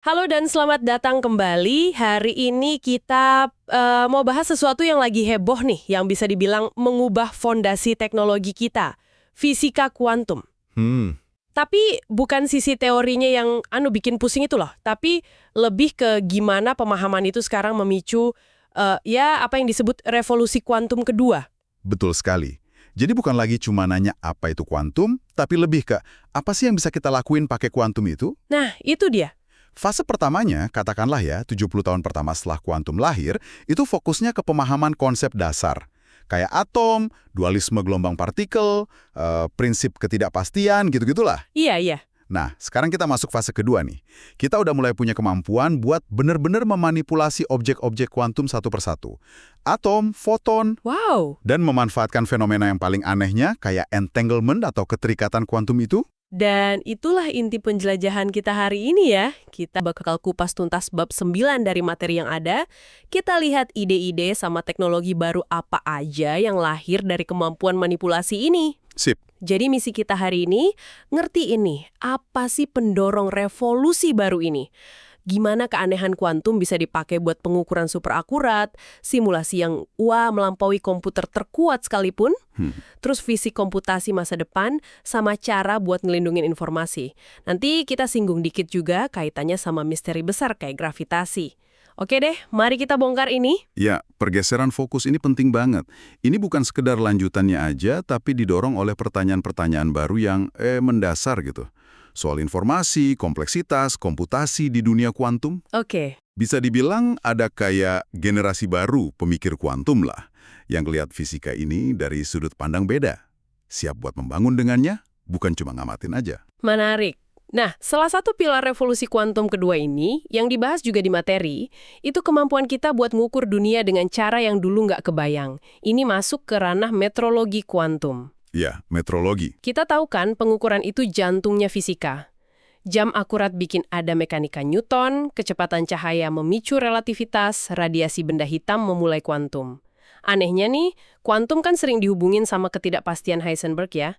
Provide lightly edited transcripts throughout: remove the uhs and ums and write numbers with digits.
Halo dan selamat datang kembali. Hari ini kita mau bahas sesuatu yang lagi heboh nih, yang bisa dibilang mengubah fondasi teknologi kita, fisika kuantum. Tapi bukan sisi teorinya yang bikin pusing itu loh, tapi lebih ke gimana pemahaman itu sekarang memicu apa yang disebut revolusi kuantum kedua. Betul sekali. Jadi bukan lagi cuma nanya apa itu kuantum, tapi lebih ke apa sih yang bisa kita lakuin pakai kuantum itu? Nah, itu dia. Fase pertamanya, katakanlah ya, 70 tahun pertama setelah kuantum lahir, itu fokusnya ke pemahaman konsep dasar. Kayak atom, dualisme gelombang partikel, prinsip ketidakpastian, gitu-gitulah. Iya. Nah, sekarang kita masuk fase kedua nih. Kita udah mulai punya kemampuan buat benar-benar memanipulasi objek-objek kuantum satu persatu. Atom, foton, Wow. dan memanfaatkan fenomena yang paling anehnya kayak entanglement atau keterikatan kuantum itu. Dan itulah inti penjelajahan kita hari ini ya. Kita bakal kupas tuntas bab 9 dari materi yang ada. Kita lihat ide-ide sama teknologi baru apa aja yang lahir dari kemampuan manipulasi ini. Sip. Jadi misi kita hari ini, ngerti ini, apa sih pendorong revolusi baru ini? Gimana keanehan kuantum bisa dipakai buat pengukuran super akurat, simulasi yang melampaui komputer terkuat sekalipun, terus fisik komputasi masa depan, sama cara buat ngelindungin informasi. Nanti kita singgung dikit juga kaitannya sama misteri besar kayak gravitasi. Oke deh, mari kita bongkar ini. Ya, pergeseran fokus ini penting banget. Ini bukan sekedar lanjutannya aja, tapi didorong oleh pertanyaan-pertanyaan baru yang mendasar gitu. Soal informasi, kompleksitas, komputasi di dunia kuantum. Oke. Bisa dibilang ada kayak generasi baru pemikir kuantum lah, yang lihat fisika ini dari sudut pandang beda. Siap buat membangun dengannya, bukan cuma ngamatin aja. Menarik. Nah, salah satu pilar revolusi kuantum kedua ini, yang dibahas juga di materi, itu kemampuan kita buat ngukur dunia dengan cara yang dulu nggak kebayang. Ini masuk ke ranah metrologi kuantum. Ya, metrologi. Kita tahu kan pengukuran itu jantungnya fisika. Jam akurat bikin ada mekanika Newton, kecepatan cahaya memicu relativitas, radiasi benda hitam memulai kuantum. Anehnya nih, kuantum kan sering dihubungin sama ketidakpastian Heisenberg ya.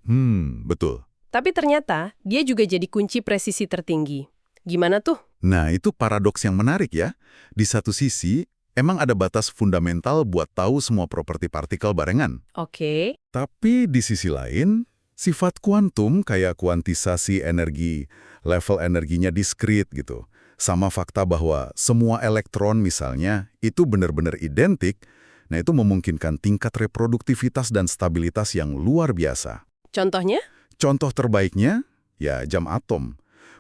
Betul. Tapi ternyata dia juga jadi kunci presisi tertinggi. Gimana tuh? Nah, itu paradoks yang menarik ya. Di satu sisi, emang ada batas fundamental buat tahu semua properti partikel barengan. Oke. Tapi di sisi lain, sifat kuantum kayak kuantisasi energi, level energinya diskrit gitu. Sama fakta bahwa semua elektron misalnya itu benar-benar identik, nah itu memungkinkan tingkat reproduktivitas dan stabilitas yang luar biasa. Contohnya? Contoh terbaiknya, ya jam atom.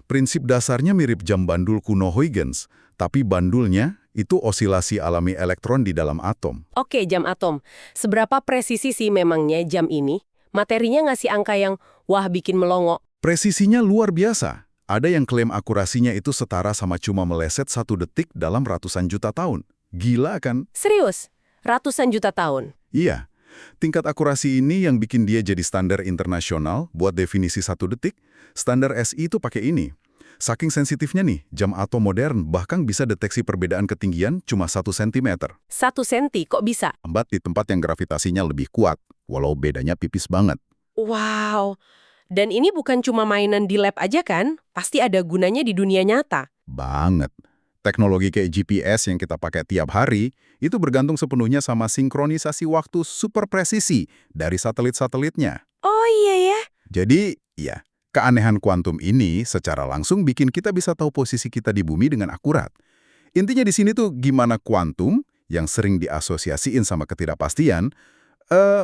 Prinsip dasarnya mirip jam bandul kuno Huygens, tapi bandulnya itu osilasi alami elektron di dalam atom. Oke, jam atom. Seberapa presisi sih memangnya jam ini? Materinya ngasih angka yang, bikin melongo. Presisinya luar biasa. Ada yang klaim akurasinya itu setara sama cuma meleset 1 detik dalam ratusan juta tahun. Gila kan? Serius? Ratusan juta tahun? Iya. Tingkat akurasi ini yang bikin dia jadi standar internasional buat definisi 1 detik. Standar SI itu pakai ini. Saking sensitifnya nih, jam atom modern bahkan bisa deteksi perbedaan ketinggian cuma 1 cm. 1 senti kok bisa? Lambat di tempat yang gravitasinya lebih kuat, walau bedanya pipis banget. Wow. Dan ini bukan cuma mainan di lab aja kan? Pasti ada gunanya di dunia nyata. Banget. Teknologi kayak GPS yang kita pakai tiap hari, itu bergantung sepenuhnya sama sinkronisasi waktu super presisi dari satelit-satelitnya. Oh iya ya? Jadi, ya, keanehan kuantum ini secara langsung bikin kita bisa tahu posisi kita di bumi dengan akurat. Intinya di sini tuh gimana kuantum, yang sering diasosiasiin sama ketidakpastian,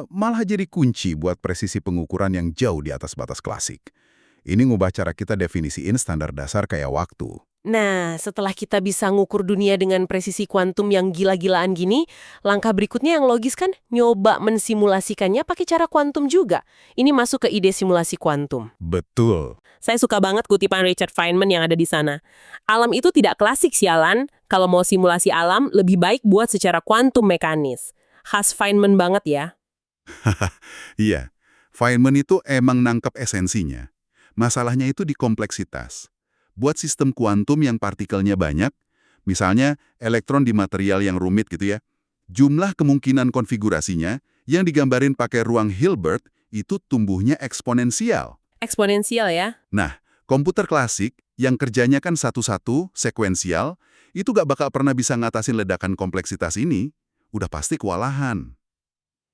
malah jadi kunci buat presisi pengukuran yang jauh di atas batas klasik. Ini ngubah cara kita definisiin standar dasar kayak waktu. Nah, setelah kita bisa ngukur dunia dengan presisi kuantum yang gila-gilaan gini, langkah berikutnya yang logis kan nyoba mensimulasikannya pakai cara kuantum juga. Ini masuk ke ide simulasi kuantum. Betul. Saya suka banget kutipan Richard Feynman yang ada di sana. Alam itu tidak klasik sialan, kalau mau simulasi alam lebih baik buat secara kuantum mekanis. Khas Feynman banget ya. Iya, Feynman itu emang nangkep esensinya. Masalahnya itu di kompleksitas. Buat sistem kuantum yang partikelnya banyak, misalnya elektron di material yang rumit gitu ya, jumlah kemungkinan konfigurasinya yang digambarin pakai ruang Hilbert itu tumbuhnya eksponensial. Eksponensial ya? Nah, komputer klasik yang kerjanya kan satu-satu, sekuensial, itu gak bakal pernah bisa ngatasin ledakan kompleksitas ini, udah pasti kewalahan.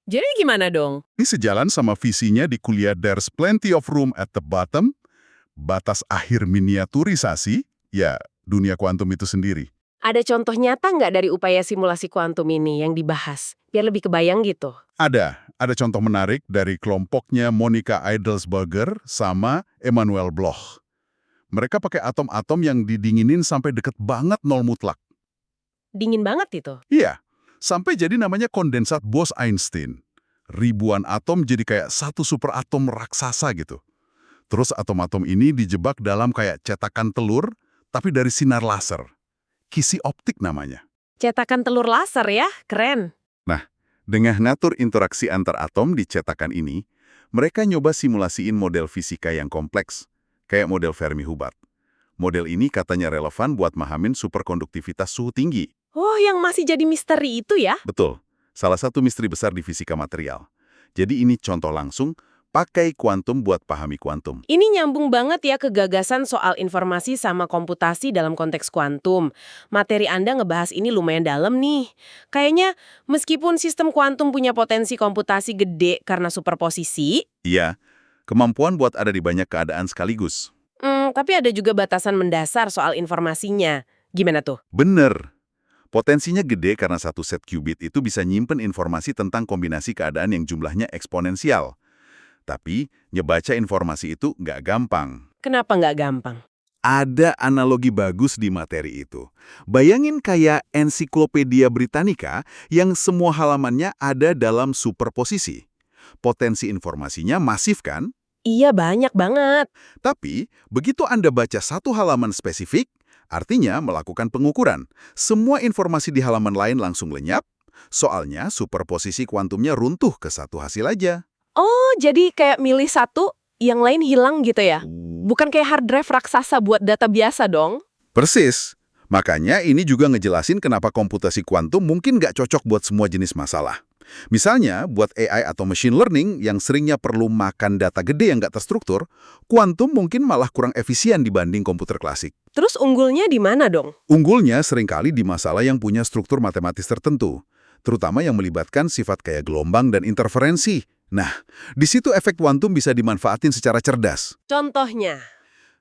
Jadi gimana dong? Ini sejalan sama visinya di kuliah There's Plenty of Room at the Bottom, batas akhir miniaturisasi, ya dunia kuantum itu sendiri. Ada contoh nyata nggak dari upaya simulasi kuantum ini yang dibahas? Biar lebih kebayang gitu. Ada contoh menarik dari kelompoknya Monika Eidelsberger sama Emanuel Bloch. Mereka pakai atom-atom yang didinginin sampai deket banget nol mutlak. Dingin banget itu. Iya, sampai jadi namanya kondensat Bose-Einstein. Ribuan atom jadi kayak satu superatom raksasa gitu. Terus atom-atom ini dijebak dalam kayak cetakan telur, tapi dari sinar laser. Kisi optik namanya. Cetakan telur laser ya, keren. Nah, dengan ngatur interaksi antar atom di cetakan ini, mereka nyoba simulasiin model fisika yang kompleks, kayak model Fermi-Hubbard. Model ini katanya relevan buat mahamin superkonduktivitas suhu tinggi. Oh, yang masih jadi misteri itu ya? Betul, salah satu misteri besar di fisika material. Jadi ini contoh langsung, pakai kuantum buat pahami kuantum. Ini nyambung banget ya ke gagasan soal informasi sama komputasi dalam konteks kuantum. Materi Anda ngebahas ini lumayan dalam nih. Kayaknya meskipun sistem kuantum punya potensi komputasi gede karena superposisi, Iya, kemampuan buat ada di banyak keadaan sekaligus. tapi ada juga batasan mendasar soal informasinya. Gimana tuh? Bener. Potensinya gede karena satu set qubit itu bisa nyimpen informasi tentang kombinasi keadaan yang jumlahnya eksponensial. Tapi, ngebaca informasi itu nggak gampang. Kenapa nggak gampang? Ada analogi bagus di materi itu. Bayangin kayak ensiklopedia Britannica yang semua halamannya ada dalam superposisi. Potensi informasinya masif kan? Iya, banyak banget. Tapi, begitu Anda baca satu halaman spesifik, artinya melakukan pengukuran. Semua informasi di halaman lain langsung lenyap, soalnya superposisi kuantumnya runtuh ke satu hasil aja. Oh, jadi kayak milih satu, yang lain hilang gitu ya? Bukan kayak hard drive raksasa buat data biasa dong? Persis. Makanya ini juga ngejelasin kenapa komputasi kuantum mungkin nggak cocok buat semua jenis masalah. Misalnya, buat AI atau machine learning yang seringnya perlu makan data gede yang nggak terstruktur, kuantum mungkin malah kurang efisien dibanding komputer klasik. Terus unggulnya di mana dong? Unggulnya seringkali di masalah yang punya struktur matematis tertentu, terutama yang melibatkan sifat kayak gelombang dan interferensi. Nah, di situ efek kuantum bisa dimanfaatin secara cerdas. Contohnya?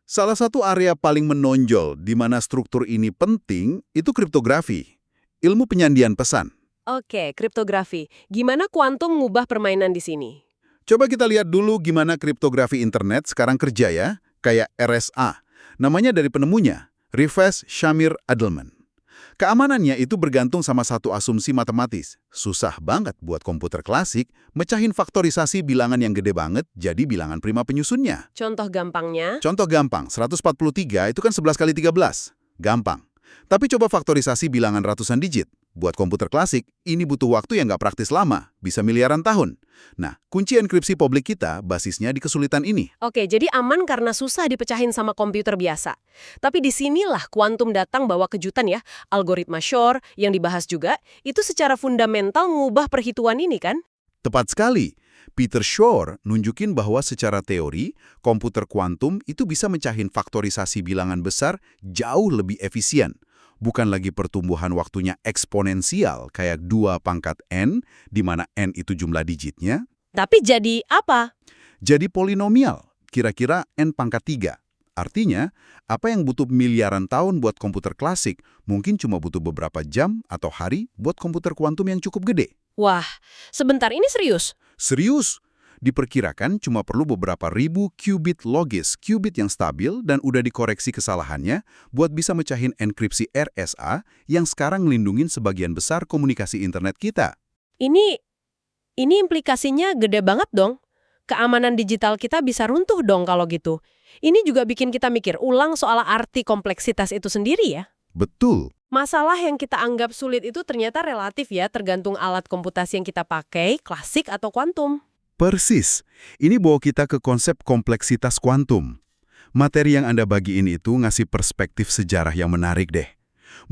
Salah satu area paling menonjol di mana struktur ini penting itu kriptografi, ilmu penyandian pesan. Oke, kriptografi. Gimana kuantum ngubah permainan di sini? Coba kita lihat dulu gimana kriptografi internet sekarang kerja ya, kayak RSA. Namanya dari penemunya, Rifesh Shamir Adleman. Keamanannya itu bergantung sama satu asumsi matematis. Susah banget buat komputer klasik mecahin faktorisasi bilangan yang gede banget jadi bilangan prima penyusunnya. Contoh gampangnya? Contoh gampang, 143 itu kan 11 kali 13. Gampang. Tapi coba faktorisasi bilangan ratusan digit. Buat komputer klasik, ini butuh waktu yang nggak praktis lama, bisa miliaran tahun. Nah, kunci enkripsi publik kita basisnya di kesulitan ini. Oke, jadi aman karena susah dipecahin sama komputer biasa. Tapi disinilah kuantum datang bawa kejutan ya. Algoritma Shor yang dibahas juga, itu secara fundamental ngubah perhitungan ini kan? Tepat sekali. Peter Shor nunjukin bahwa secara teori, komputer kuantum itu bisa mecahin faktorisasi bilangan besar jauh lebih efisien. Bukan lagi pertumbuhan waktunya eksponensial kayak 2 pangkat n, di mana n itu jumlah digitnya. Tapi jadi apa? Jadi polinomial, kira-kira n pangkat 3. Artinya, apa yang butuh miliaran tahun buat komputer klasik, mungkin cuma butuh beberapa jam atau hari buat komputer kuantum yang cukup gede. Wah, sebentar ini serius? Serius? Diperkirakan cuma perlu beberapa ribu qubit logis, qubit yang stabil dan udah dikoreksi kesalahannya buat bisa mecahin enkripsi RSA yang sekarang ngelindungin sebagian besar komunikasi internet kita. Ini implikasinya gede banget dong. Keamanan digital kita bisa runtuh dong kalau gitu. Ini juga bikin kita mikir ulang soal arti kompleksitas itu sendiri ya. Betul. Masalah yang kita anggap sulit itu ternyata relatif ya, tergantung alat komputasi yang kita pakai, klasik atau kuantum. Persis. Ini bawa kita ke konsep kompleksitas kuantum. Materi yang Anda bagiin itu ngasih perspektif sejarah yang menarik deh.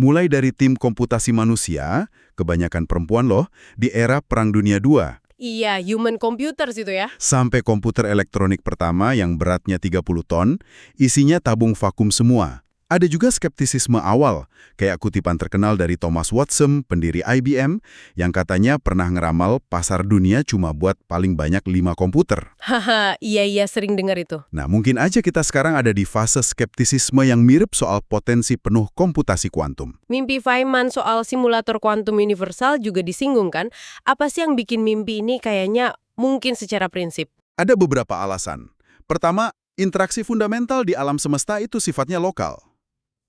Mulai dari tim komputasi manusia, kebanyakan perempuan loh, di era Perang Dunia II. Iya, human computers itu ya. Sampai komputer elektronik pertama yang beratnya 30 ton, isinya tabung vakum semua. Ada juga skeptisisme awal, kayak kutipan terkenal dari Thomas Watson, pendiri IBM, yang katanya pernah ngeramal pasar dunia cuma buat paling banyak 5 komputer. Haha, iya sering dengar itu. Nah, mungkin aja kita sekarang ada di fase skeptisisme yang mirip soal potensi penuh komputasi kuantum. Mimpi Feynman soal simulator kuantum universal juga disinggung kan? Apa sih yang bikin mimpi ini kayaknya mungkin secara prinsip? Ada beberapa alasan. Pertama, interaksi fundamental di alam semesta itu sifatnya lokal.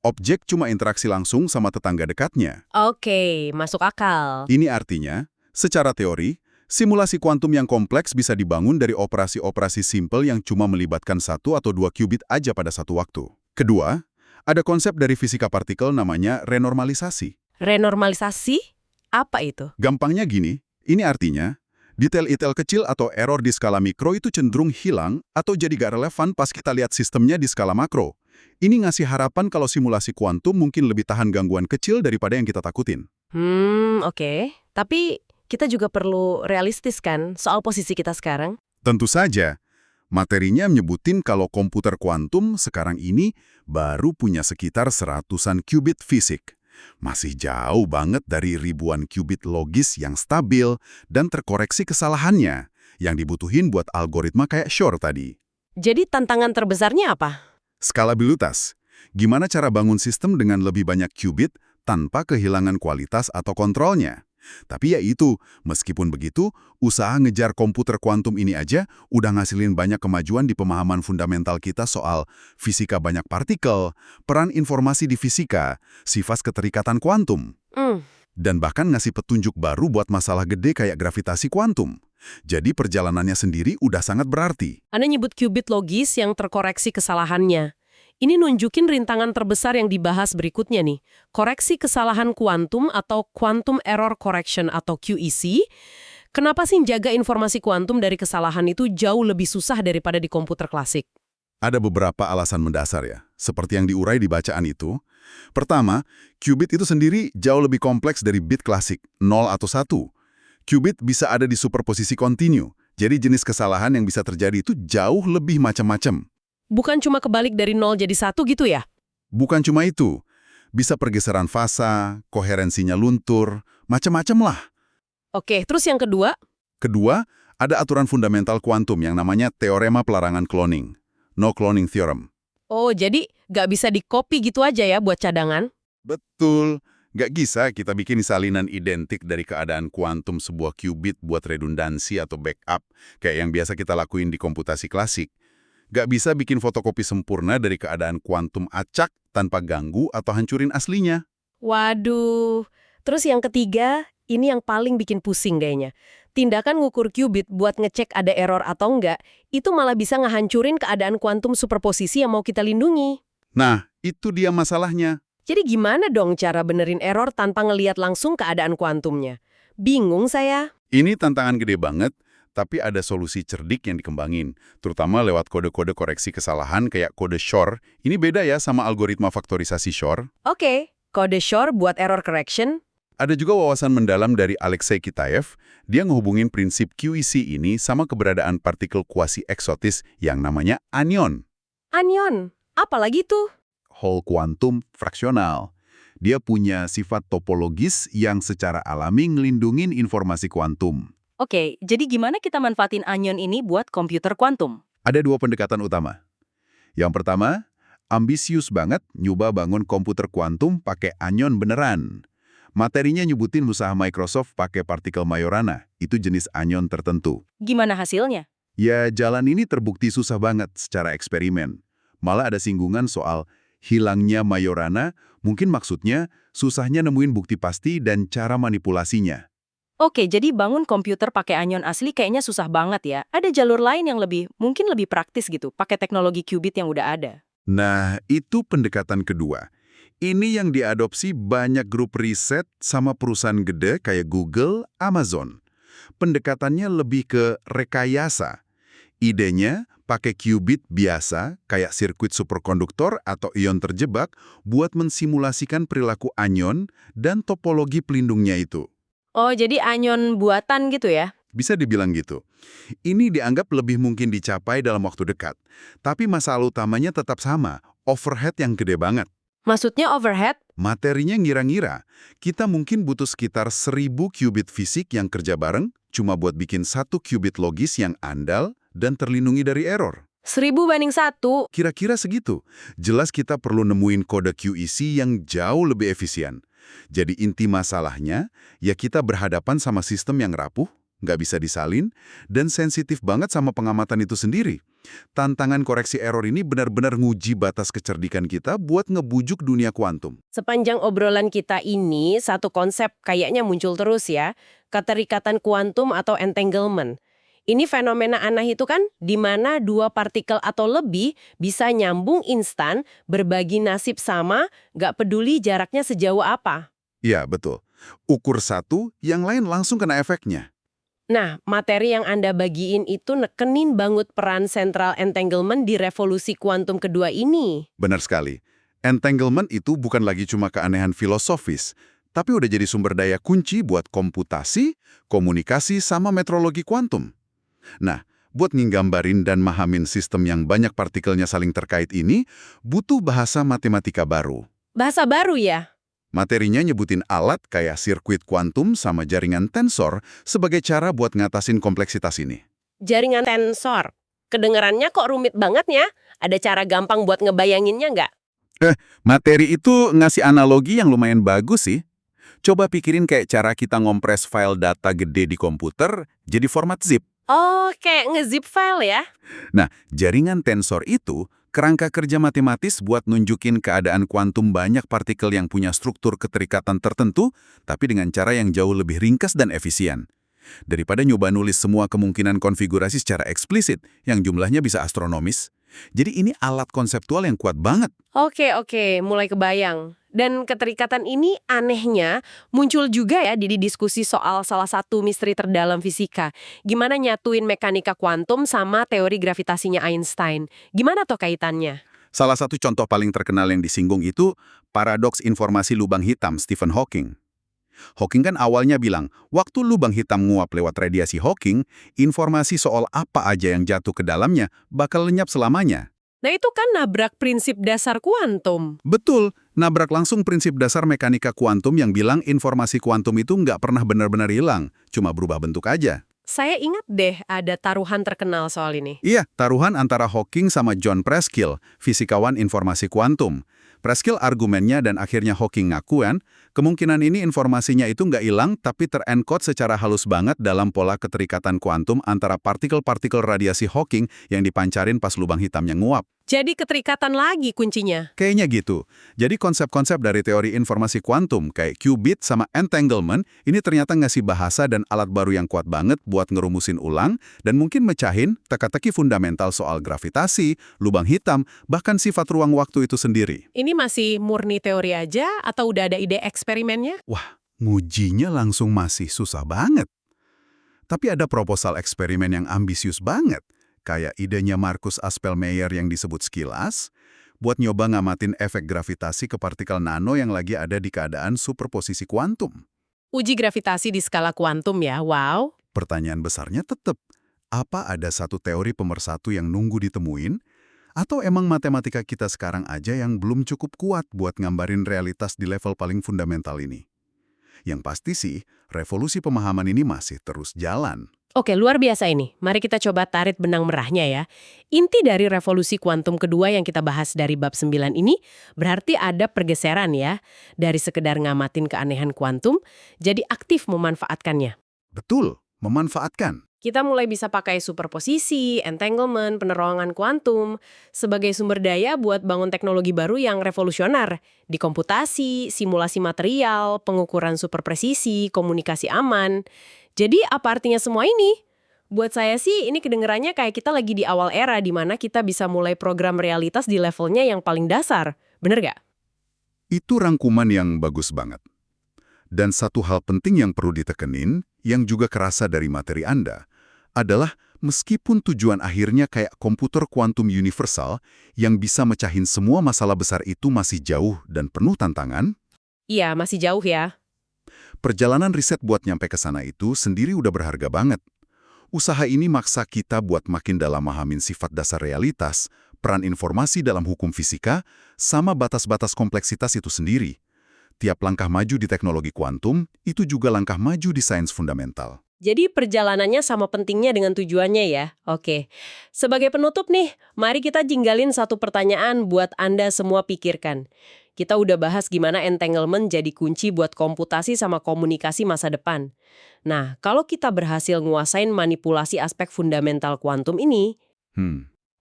Objek cuma interaksi langsung sama tetangga dekatnya. Oke, masuk akal. Ini artinya, secara teori, simulasi kuantum yang kompleks bisa dibangun dari operasi-operasi simpel yang cuma melibatkan 1 atau 2 qubit aja pada satu waktu. Kedua, ada konsep dari fisika partikel namanya renormalisasi. Renormalisasi? Apa itu? Gampangnya gini, ini artinya, detail-detail kecil atau error di skala mikro itu cenderung hilang atau jadi gak relevan pas kita lihat sistemnya di skala makro. Ini ngasih harapan kalau simulasi kuantum mungkin lebih tahan gangguan kecil daripada yang kita takutin. Oke. Tapi kita juga perlu realistis kan soal posisi kita sekarang? Tentu saja, materinya menyebutin kalau komputer kuantum sekarang ini baru punya sekitar 100-an qubit fisik. Masih jauh banget dari ribuan qubit logis yang stabil dan terkoreksi kesalahannya yang dibutuhin buat algoritma kayak Shor tadi. Jadi tantangan terbesarnya apa? Skalabilitas. Gimana cara bangun sistem dengan lebih banyak qubit tanpa kehilangan kualitas atau kontrolnya? Tapi ya itu, meskipun begitu, usaha ngejar komputer kuantum ini aja udah ngasilin banyak kemajuan di pemahaman fundamental kita soal fisika banyak partikel, peran informasi di fisika, sifat keterikatan kuantum. Dan bahkan ngasih petunjuk baru buat masalah gede kayak gravitasi kuantum. Jadi perjalanannya sendiri udah sangat berarti. Anda nyebut qubit logis yang terkoreksi kesalahannya. Ini nunjukin rintangan terbesar yang dibahas berikutnya nih. Koreksi kesalahan kuantum atau Quantum Error Correction atau QEC. Kenapa sih jaga informasi kuantum dari kesalahan itu jauh lebih susah daripada di komputer klasik? Ada beberapa alasan mendasar ya, seperti yang diurai di bacaan itu. Pertama, qubit itu sendiri jauh lebih kompleks dari bit klasik, 0 atau 1. Qubit bisa ada di superposisi kontinu, jadi jenis kesalahan yang bisa terjadi itu jauh lebih macam-macam. Bukan cuma kebalik dari 0 jadi 1 gitu ya? Bukan cuma itu, bisa pergeseran fasa, koherensinya luntur, macam-macam lah. Oke, terus yang kedua? Kedua, ada aturan fundamental kuantum yang namanya teorema pelarangan cloning, no cloning theorem. Oh, jadi nggak bisa di-copy gitu aja ya buat cadangan? Betul. Nggak bisa kita bikin salinan identik dari keadaan kuantum sebuah qubit buat redundansi atau backup, kayak yang biasa kita lakuin di komputasi klasik. Nggak bisa bikin fotokopi sempurna dari keadaan kuantum acak tanpa ganggu atau hancurin aslinya. Waduh. Terus yang ketiga, ini yang paling bikin pusing kayaknya. Tindakan ngukur qubit buat ngecek ada error atau enggak, itu malah bisa ngehancurin keadaan kuantum superposisi yang mau kita lindungi. Nah, itu dia masalahnya. Jadi gimana dong cara benerin error tanpa ngeliat langsung keadaan kuantumnya? Bingung saya. Ini tantangan gede banget, tapi ada solusi cerdik yang dikembangin, terutama lewat kode-kode koreksi kesalahan kayak kode Shor. Ini beda ya sama algoritma faktorisasi Shor. Oke, kode Shor buat error correction. Ada juga wawasan mendalam dari Alexei Kitaev. Dia ngehubungin prinsip QEC ini sama keberadaan partikel kuasi eksotis yang namanya anion. Anion, apalagi tuh? Whole quantum fraksional. Dia punya sifat topologis yang secara alami ngelindungin informasi kuantum. Oke, jadi gimana kita manfaatin anion ini buat komputer kuantum? Ada dua pendekatan utama. Yang pertama, ambisius banget nyoba bangun komputer kuantum pakai anion beneran. Materinya nyebutin usaha Microsoft pakai partikel Majorana, itu jenis anion tertentu. Gimana hasilnya? Ya, jalan ini terbukti susah banget secara eksperimen. Malah ada singgungan soal hilangnya Majorana, mungkin maksudnya susahnya nemuin bukti pasti dan cara manipulasinya. Oke, jadi bangun komputer pakai anion asli kayaknya susah banget ya. Ada jalur lain yang mungkin lebih praktis gitu, pakai teknologi qubit yang udah ada. Nah, itu pendekatan kedua. Ini yang diadopsi banyak grup riset sama perusahaan gede kayak Google, Amazon. Pendekatannya lebih ke rekayasa. Idenya pakai qubit biasa kayak sirkuit superkonduktor atau ion terjebak buat mensimulasikan perilaku anion dan topologi pelindungnya itu. Oh, jadi anion buatan gitu ya? Bisa dibilang gitu. Ini dianggap lebih mungkin dicapai dalam waktu dekat. Tapi masalah utamanya tetap sama, overhead yang gede banget. Maksudnya overhead? Materinya ngira-ngira, kita mungkin butuh sekitar 1000 qubit fisik yang kerja bareng cuma buat bikin satu qubit logis yang andal dan terlindungi dari error. 1000 banding 1. Kira-kira segitu. Jelas kita perlu nemuin kode QEC yang jauh lebih efisien. Jadi inti masalahnya, ya kita berhadapan sama sistem yang rapuh, nggak bisa disalin, dan sensitif banget sama pengamatan itu sendiri. Tantangan koreksi error ini benar-benar nguji batas kecerdikan kita buat ngebujuk dunia kuantum. Sepanjang obrolan kita ini, satu konsep kayaknya muncul terus ya, keterikatan kuantum atau entanglement. Ini fenomena aneh itu kan, di mana dua partikel atau lebih bisa nyambung instan, berbagi nasib sama, nggak peduli jaraknya sejauh apa. Ya, betul. Ukur satu, yang lain langsung kena efeknya. Nah, materi yang Anda bagiin itu nekenin banget peran sentral entanglement di revolusi kuantum kedua ini. Benar sekali. Entanglement itu bukan lagi cuma keanehan filosofis, tapi udah jadi sumber daya kunci buat komputasi, komunikasi, sama metrologi kuantum. Nah, buat nggambarin dan mahamin sistem yang banyak partikelnya saling terkait ini, butuh bahasa matematika baru. Bahasa baru ya? Materinya nyebutin alat kayak sirkuit kuantum sama jaringan tensor sebagai cara buat ngatasin kompleksitas ini. Jaringan tensor. Kedengarannya kok rumit banget ya? Ada cara gampang buat ngebayanginnya nggak? Materi itu ngasih analogi yang lumayan bagus sih. Coba pikirin kayak cara kita ngompres file data gede di komputer jadi format zip. Oh, kayak nge-zip file ya? Nah, jaringan tensor itu kerangka kerja matematis buat nunjukin keadaan kuantum banyak partikel yang punya struktur keterikatan tertentu, tapi dengan cara yang jauh lebih ringkas dan efisien. Daripada nyoba nulis semua kemungkinan konfigurasi secara eksplisit, yang jumlahnya bisa astronomis. Jadi ini alat konseptual yang kuat banget. Oke, mulai kebayang. Dan keterikatan ini anehnya muncul juga ya di diskusi soal salah satu misteri terdalam fisika. Gimana nyatuin mekanika kuantum sama teori gravitasinya Einstein? Gimana toh kaitannya? Salah satu contoh paling terkenal yang disinggung itu paradoks informasi lubang hitam Stephen Hawking. Hawking kan awalnya bilang, waktu lubang hitam nguap lewat radiasi Hawking, informasi soal apa aja yang jatuh ke dalamnya bakal lenyap selamanya. Nah itu kan nabrak prinsip dasar kuantum. Betul, nabrak langsung prinsip dasar mekanika kuantum yang bilang informasi kuantum itu nggak pernah benar-benar hilang, cuma berubah bentuk aja. Saya ingat deh ada taruhan terkenal soal ini. Iya, taruhan antara Hawking sama John Preskill, fisikawan informasi kuantum. Preskill argumennya dan akhirnya Hawking ngakuan, kemungkinan ini informasinya itu nggak hilang tapi terencode secara halus banget dalam pola keterikatan kuantum antara partikel-partikel radiasi Hawking yang dipancarin pas lubang hitamnya nguap. Jadi keterikatan lagi kuncinya. Kayaknya gitu. Jadi konsep-konsep dari teori informasi kuantum kayak qubit sama entanglement ini ternyata ngasih bahasa dan alat baru yang kuat banget buat ngerumusin ulang dan mungkin mecahin teka-teki fundamental soal gravitasi, lubang hitam, bahkan sifat ruang waktu itu sendiri. Ini masih murni teori aja atau udah ada ide eksperimennya? Wah, ngujinya langsung masih susah banget. Tapi ada proposal eksperimen yang ambisius banget. Kayak idenya Marcus Aspelmeyer yang disebut Skilas, buat nyoba ngamatin efek gravitasi ke partikel nano yang lagi ada di keadaan superposisi kuantum. Uji gravitasi di skala kuantum ya, wow. Pertanyaan besarnya tetap, apa ada satu teori pemersatu yang nunggu ditemuin? Atau emang matematika kita sekarang aja yang belum cukup kuat buat ngambarin realitas di level paling fundamental ini? Yang pasti sih, revolusi pemahaman ini masih terus jalan. Oke, luar biasa ini. Mari kita coba tarik benang merahnya ya. Inti dari revolusi kuantum kedua yang kita bahas dari bab 9 ini berarti ada pergeseran ya. Dari sekedar ngamatin keanehan kuantum, jadi aktif memanfaatkannya. Betul, memanfaatkan. Kita mulai bisa pakai superposisi, entanglement, penerangan kuantum sebagai sumber daya buat bangun teknologi baru yang revolusioner. Di komputasi, simulasi material, pengukuran superpresisi, komunikasi aman. Jadi apa artinya semua ini? Buat saya sih ini kedengerannya kayak kita lagi di awal era di mana kita bisa mulai program realitas di levelnya yang paling dasar. Bener gak? Itu rangkuman yang bagus banget. Dan satu hal penting yang perlu ditekenin, yang juga kerasa dari materi Anda, adalah meskipun tujuan akhirnya kayak komputer kuantum universal yang bisa mecahin semua masalah besar itu masih jauh dan penuh tantangan. Iya, masih jauh ya. Perjalanan riset buat nyampe ke sana itu sendiri udah berharga banget. Usaha ini maksa kita buat makin dalam memahami sifat dasar realitas, peran informasi dalam hukum fisika, sama batas-batas kompleksitas itu sendiri. Tiap langkah maju di teknologi kuantum, itu juga langkah maju di sains fundamental. Jadi perjalanannya sama pentingnya dengan tujuannya ya. Oke. Sebagai penutup nih, mari kita jinggalin satu pertanyaan buat Anda semua pikirkan. Kita udah bahas gimana entanglement jadi kunci buat komputasi sama komunikasi masa depan. Nah, kalau kita berhasil nguasain manipulasi aspek fundamental kuantum ini,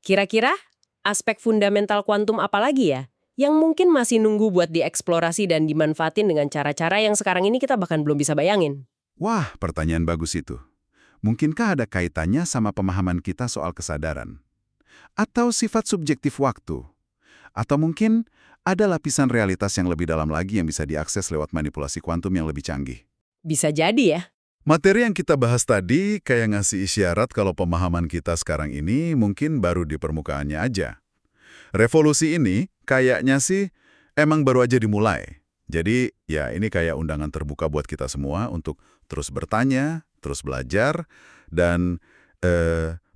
kira-kira aspek fundamental kuantum apa lagi ya? Yang mungkin masih nunggu buat dieksplorasi dan dimanfaatin dengan cara-cara yang sekarang ini kita bahkan belum bisa bayangin. Wah, pertanyaan bagus itu. Mungkinkah ada kaitannya sama pemahaman kita soal kesadaran? Atau sifat subjektif waktu? Atau mungkin ada lapisan realitas yang lebih dalam lagi yang bisa diakses lewat manipulasi kuantum yang lebih canggih? Bisa jadi ya. Materi yang kita bahas tadi kayak ngasih isyarat kalau pemahaman kita sekarang ini mungkin baru di permukaannya aja. Revolusi ini kayaknya sih emang baru aja dimulai. Jadi ya ini kayak undangan terbuka buat kita semua untuk terus bertanya, terus belajar, dan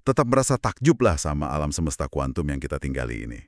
tetap merasa takjub lah sama alam semesta kuantum yang kita tinggali ini.